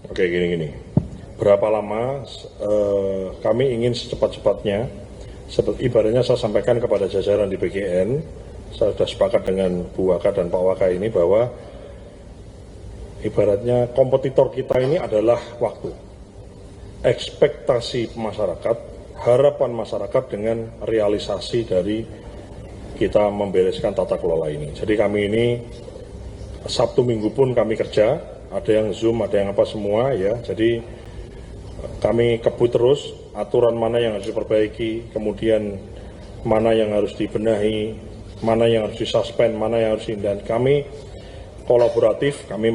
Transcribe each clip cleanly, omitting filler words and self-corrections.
Oke, gini. Berapa lama kami ingin secepat-cepatnya, ibaratnya saya sampaikan kepada jajaran di BGN, saya sudah sepakat dengan Bu Waka dan Pak Waka ini bahwa ibaratnya kompetitor kita ini adalah waktu. Ekspektasi masyarakat, harapan masyarakat dengan realisasi dari kita membereskan tata kelola ini. Jadi kami ini Sabtu Minggu pun kami kerja, ada yang Zoom, ada yang apa semua ya. Jadi kami kebut terus aturan mana yang harus diperbaiki, kemudian mana yang harus dibenahi, mana yang harus disuspend, mana yang harus dan kami kolaboratif, kami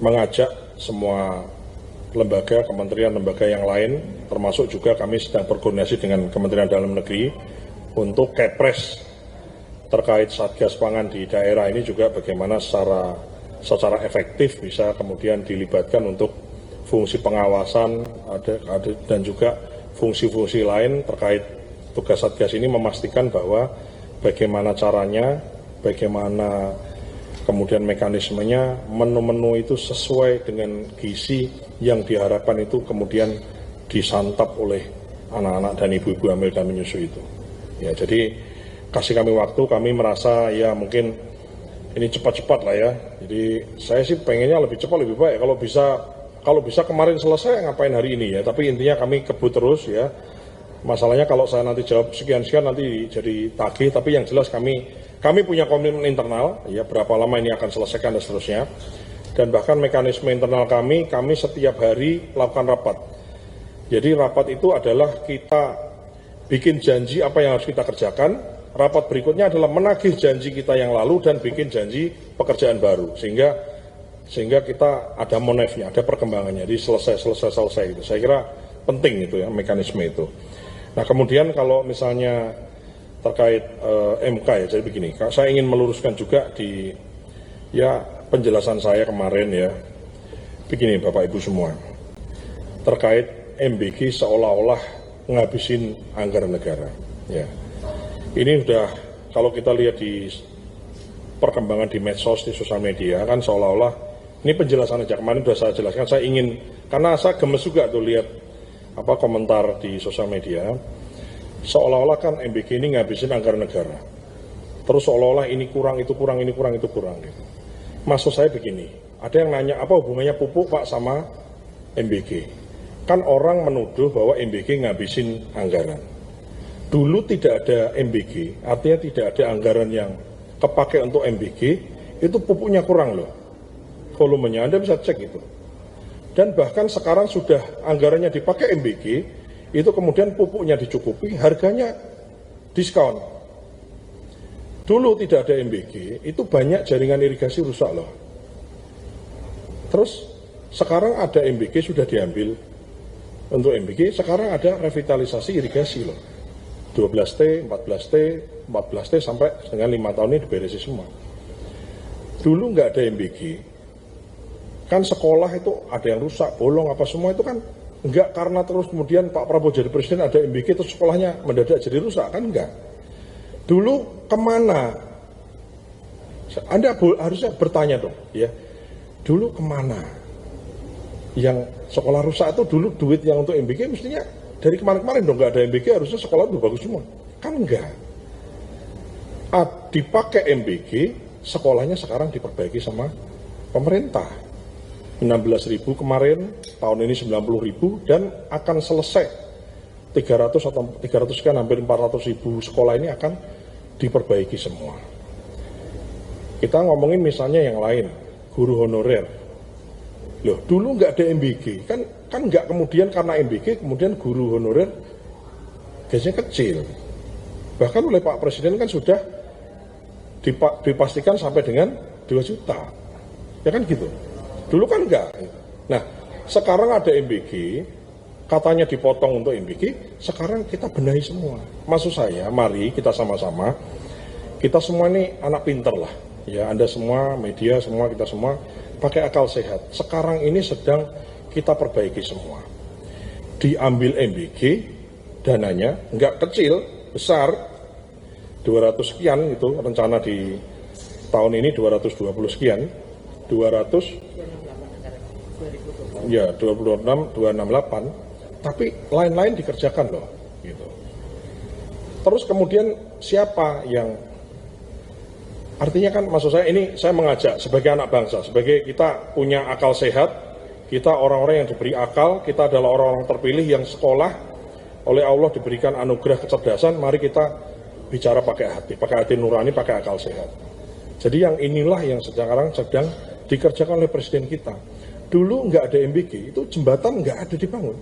mengajak semua lembaga, kementerian, lembaga yang lain, termasuk juga kami sedang berkoordinasi dengan Kementerian Dalam Negeri untuk kepres terkait Satgas Pangan di daerah ini juga bagaimana secara efektif bisa kemudian dilibatkan untuk fungsi pengawasan dan juga fungsi-fungsi lain terkait tugas Satgas ini, memastikan bahwa bagaimana caranya, bagaimana kemudian mekanismenya, menu-menu itu sesuai dengan gizi yang diharapkan itu kemudian disantap oleh anak-anak dan ibu-ibu hamil dan menyusui itu. Ya, jadi kasih kami waktu, kami merasa ya mungkin ini cepat-cepat lah ya. Jadi saya sih pengennya lebih cepat lebih baik. Kalau bisa kemarin selesai ngapain hari ini ya. Tapi intinya kami kebut terus ya. Masalahnya kalau saya nanti jawab sekian-sekian nanti jadi tagih. Tapi yang jelas kami punya komitmen internal ya, berapa lama ini akan selesaikan dan seterusnya. Dan bahkan mekanisme internal kami setiap hari lakukan rapat. Jadi rapat itu adalah kita bikin janji apa yang harus kita kerjakan. Rapat berikutnya adalah menagih janji kita yang lalu dan bikin janji pekerjaan baru, sehingga kita ada monefnya, ada perkembangannya, jadi selesai itu. Saya kira penting itu ya, mekanisme itu. Nah kemudian kalau misalnya terkait MK ya, jadi begini, saya ingin meluruskan juga di ya penjelasan saya kemarin ya, begini Bapak Ibu semua, terkait MBG seolah-olah ngabisin anggaran negara, ya. Ini sudah, kalau kita lihat di perkembangan di medsos, di sosial media, kan seolah-olah, ini penjelasan aja, kemarin sudah saya jelaskan, saya ingin, karena saya gemes juga tuh lihat komentar di sosial media, seolah-olah kan MBG ini ngabisin anggaran negara, terus seolah-olah ini kurang, itu kurang, ini kurang, itu kurang. Gitu. Maksud saya begini, ada yang nanya, apa hubungannya pupuk Pak sama MBG? Kan orang menuduh bahwa MBG ngabisin anggaran. Dulu tidak ada MBG, artinya tidak ada anggaran yang kepakai untuk MBG, itu pupuknya kurang loh, volumenya, Anda bisa cek itu. Dan bahkan sekarang sudah anggarannya dipakai MBG, itu kemudian pupuknya dicukupi, harganya diskon. Dulu tidak ada MBG, itu banyak jaringan irigasi rusak loh. Terus sekarang ada MBG sudah diambil untuk MBG, sekarang ada revitalisasi irigasi loh. 12T, 14T sampai dengan 5 tahun ini diberesi semua. Dulu nggak ada MBG, kan sekolah itu ada yang rusak, bolong apa semua itu kan nggak karena terus kemudian Pak Prabowo jadi presiden ada MBG terus sekolahnya mendadak jadi rusak, kan enggak. Dulu kemana? Anda harusnya bertanya dong, ya. Dulu kemana? Yang sekolah rusak itu dulu duit yang untuk MBG mestinya dari kemarin-kemarin dong, nggak ada MBG, harusnya sekolah itu bagus semua. Kan enggak. Dipakai MBG, sekolahnya sekarang diperbaiki sama pemerintah. 16.000 kemarin, tahun ini 90.000, dan akan selesai 300 atau 300 sekian, hampir 400.000 sekolah ini akan diperbaiki semua. Kita ngomongin misalnya yang lain, guru honorer. Loh, dulu nggak ada MBG, kan nggak kemudian karena MBG kemudian guru honorer gajinya kecil. Bahkan oleh Pak Presiden kan sudah dipastikan sampai dengan 2 juta. Ya kan gitu. Dulu kan enggak. Nah, sekarang ada MBG, katanya dipotong untuk MBG, sekarang kita benahi semua. Maksud saya, mari kita sama-sama, kita semua ini anak pinter lah. Ya, Anda semua, media semua, kita semua pakai akal sehat. Sekarang ini sedang kita perbaiki semua. Diambil MBG, dananya nggak kecil, besar, 200 sekian itu rencana di setahun ini 220 sekian, 268, tapi lain-lain dikerjakan loh, gitu. Terus kemudian siapa yang, artinya kan maksud saya ini saya mengajak sebagai anak bangsa, sebagai kita punya akal sehat, kita orang-orang yang diberi akal, kita adalah orang-orang terpilih yang sekolah oleh Allah diberikan anugerah kecerdasan, mari kita bicara pakai hati nurani, pakai akal sehat. Jadi yang inilah yang sekarang sedang dikerjakan oleh Presiden kita. Dulu nggak ada MBG, itu jembatan nggak ada dibangun.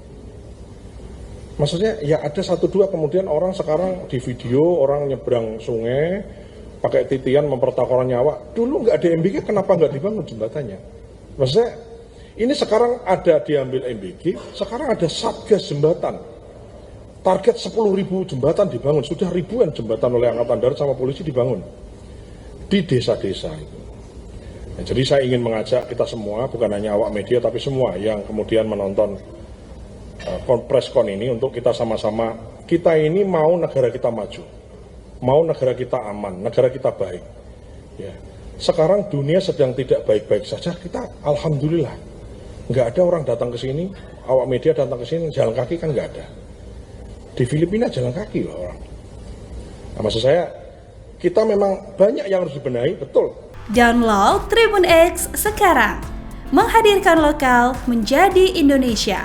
Maksudnya ya ada 1-2, kemudian orang sekarang di video orang nyebrang sungai pakai titian mempertaruhkan nyawa. Dulu nggak ada MBG, kenapa nggak dibangun jembatannya? Maksudnya ini sekarang ada diambil MBG, sekarang ada Satgas Jembatan. Target 10.000 jembatan dibangun, sudah ribuan jembatan oleh Angkatan Darat sama polisi dibangun di desa-desa itu. Nah, jadi saya ingin mengajak kita semua, bukan hanya awak media, tapi semua yang kemudian menonton preskon ini untuk kita sama-sama, kita ini mau negara kita maju, mau negara kita aman, negara kita baik. Ya. Sekarang dunia sedang tidak baik-baik saja, kita alhamdulillah. Nggak ada orang datang ke sini, awak media datang ke sini, jalan kaki kan nggak ada. Di Filipina jalan kaki loh orang. Nah, maksud saya, kita memang banyak yang harus dibenahi, betul. Download Tribun X sekarang, menghadirkan lokal menjadi Indonesia.